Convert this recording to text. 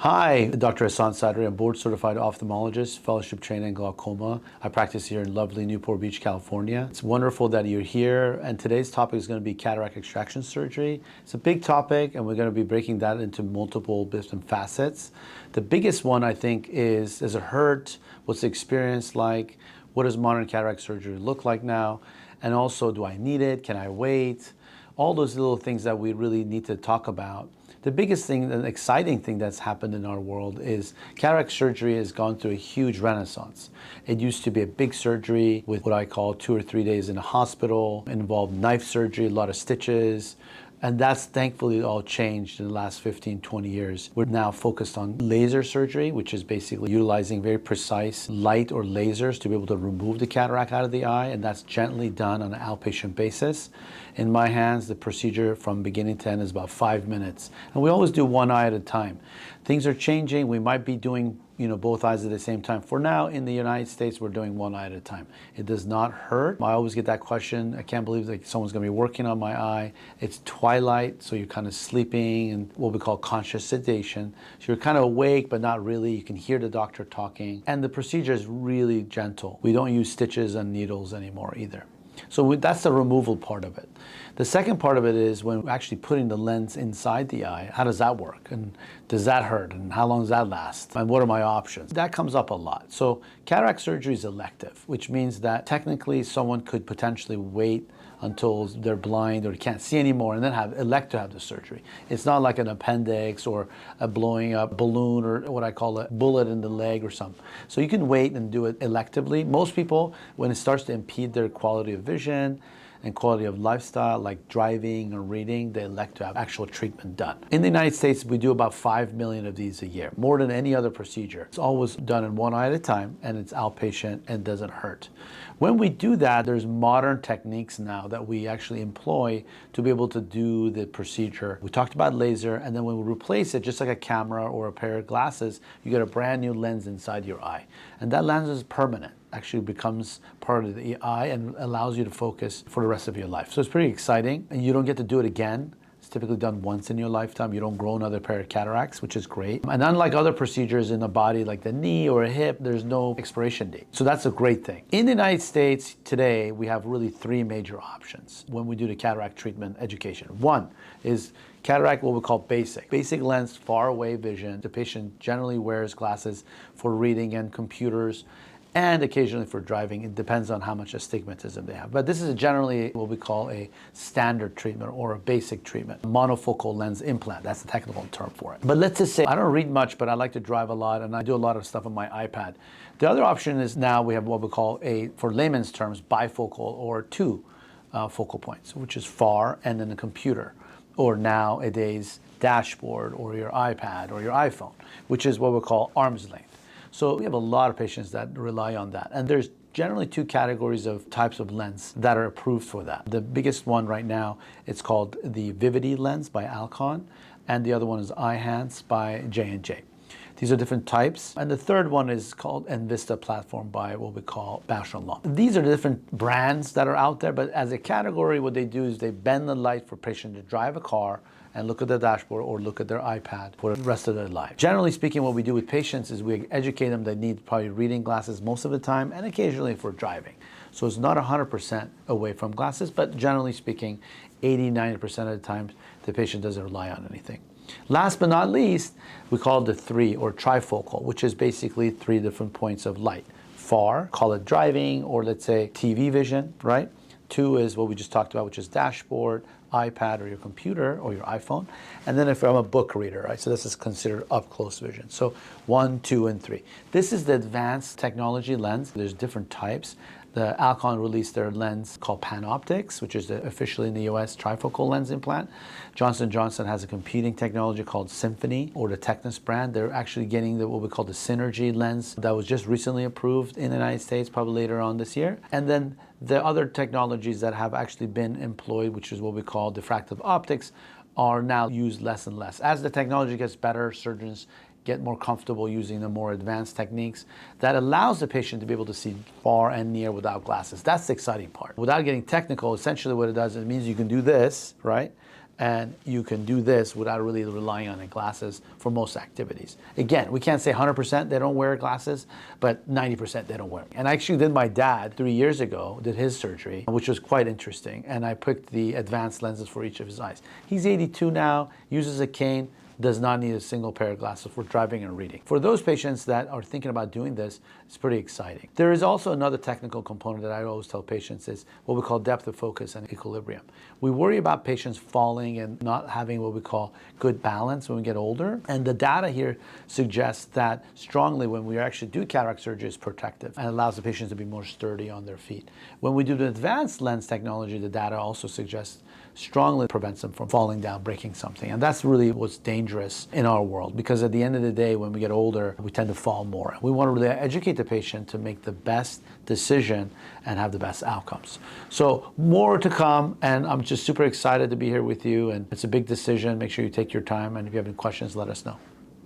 Hi, Dr. Ehsan Sadri. I'm board certified ophthalmologist, fellowship trained in glaucoma. I practice here in lovely Newport Beach, California. It's wonderful that you're here, and today's topic is going to be cataract extraction surgery. It's a big topic, and we're going to be breaking that into multiple different facets. The biggest one, I think, is, does it hurt? What's the experience like? What does modern cataract surgery look like now? And also, do I need it? Can I wait? All those little things that we really need to talk about. The biggest thing, the exciting thing that's happened in our world is cataract surgery has gone through a huge renaissance. It used to be a big surgery with what I call 2 or 3 days in a hospital, involved knife surgery, a lot of stitches, and that's thankfully all changed in the last 15, 20 years. We're now focused on laser surgery, which is basically utilizing very precise light or lasers to be able to remove the cataract out of the eye, and that's gently done on an outpatient basis. In my hands, the procedure from beginning to end is about 5 minutes. And we always do one eye at a time. Things are changing. We might be doing both eyes at the same time. For now, in the United States, we're doing one eye at a time. It does not hurt. I always get that question. I can't believe that someone's going to be working on my eye. It's twilight, so you're kind of sleeping in what we call conscious sedation. So you're kind of awake, but not really. You can hear the doctor talking. And the procedure is really gentle. We don't use stitches and needles anymore either. So that's the removal part of it. The second part of it is when we're actually putting the lens inside the eye. How does that work? And does that hurt? And how long does that last? And what are my options? That comes up a lot. So cataract surgery is elective, which means that technically someone could potentially wait until they're blind or can't see anymore and then elect to have the surgery. It's not like an appendix or a blowing up balloon or what I call a bullet in the leg or something. So you can wait and do it electively. Most people, when it starts to impede their quality of vision and quality of lifestyle, like driving or reading, they elect to have actual treatment done. In the United States, we do about 5 million of these a year, more than any other procedure. It's always done in one eye at a time, and it's outpatient and doesn't hurt. When we do that, there's modern techniques now that we actually employ to be able to do the procedure. We talked about laser, and then when we replace it, just like a camera or a pair of glasses, you get a brand new lens inside your eye. And that lens is permanent. Actually becomes part of the eye and allows you to focus for the rest of your life. So it's pretty exciting, and you don't get to do it again. It's typically done once in your lifetime. You don't grow another pair of cataracts, which is great. And unlike other procedures in the body, like the knee or a hip, there's no expiration date. So that's a great thing. In the United States today, we have really 3 major options when we do the cataract treatment education. One is cataract, what we call basic. Basic lens, far away vision. The patient generally wears glasses for reading and computers, and occasionally for driving. It depends on how much astigmatism they have. But this is generally what we call a standard treatment or a basic treatment. Monofocal lens implant, that's the technical term for it. But let's just say, I don't read much, but I like to drive a lot, and I do a lot of stuff on my iPad. The other option is now we have what we call for layman's terms, bifocal or 2 focal points, which is far and then a computer, or nowadays dashboard or your iPad or your iPhone, which is what we call arm's length. So we have a lot of patients that rely on that. And there's generally 2 categories of types of lens that are approved for that. The biggest one right now, it's called the Vivity lens by Alcon, and the other one is Eyehance by J&J. These are different types. And the third one is called Envista platform by what we call Bausch & Lomb. These are the different brands that are out there, but as a category, what they do is they bend the light for patients to drive a car and look at the dashboard or look at their iPad for the rest of their life. Generally speaking, what we do with patients is we educate them they need probably reading glasses most of the time and occasionally for driving. So it's not 100% away from glasses, but generally speaking, 80-90% of the time, the patient doesn't rely on anything. Last but not least, we call it the 3 or trifocal, which is basically 3 different points of light. Far, call it driving, or let's say TV vision, right? 2 is what we just talked about, which is dashboard, iPad or your computer or your iPhone. And then if I'm a book reader, right? So this is considered up close vision. So 1, 2, and 3. This is the advanced technology lens. There's different types. The Alcon released their lens called Panoptix, which is officially in the US trifocal lens implant. Johnson & Johnson has a competing technology called Symphony, or the Technis brand. They're actually getting what we call the Synergy lens that was just recently approved in the United States, probably later on this year. And then the other technologies that have actually been employed, which is what we call diffractive optics, are now used less and less. As the technology gets better, surgeons get more comfortable using the more advanced techniques that allows the patient to be able to see far and near without glasses. That's the exciting part. Without getting technical, essentially what it does, it means you can do this, right? and you can do this without really relying on the glasses for most activities. Again, we can't say 100% they don't wear glasses, but 90% they don't wear. And I actually did my dad 3 years ago, did his surgery, which was quite interesting. And I picked the advanced lenses for each of his eyes. He's 82 now, uses a cane, does not need a single pair of glasses for driving and reading. For those patients that are thinking about doing this, it's pretty exciting. There is also another technical component that I always tell patients is what we call depth of focus and equilibrium. We worry about patients falling and not having what we call good balance when we get older. And the data here suggests that strongly when we actually do cataract surgery, it's protective and allows the patients to be more sturdy on their feet. When we do the advanced lens technology, the data also suggests strongly prevents them from falling down, breaking something. And that's really what's dangerous in our world, because at the end of the day, when we get older, we tend to fall more. We want to really educate the patient to make the best decision and have the best outcomes. So more to come, and I'm just super excited to be here with you, and it's a big decision. Make sure you take your time, and if you have any questions, let us know.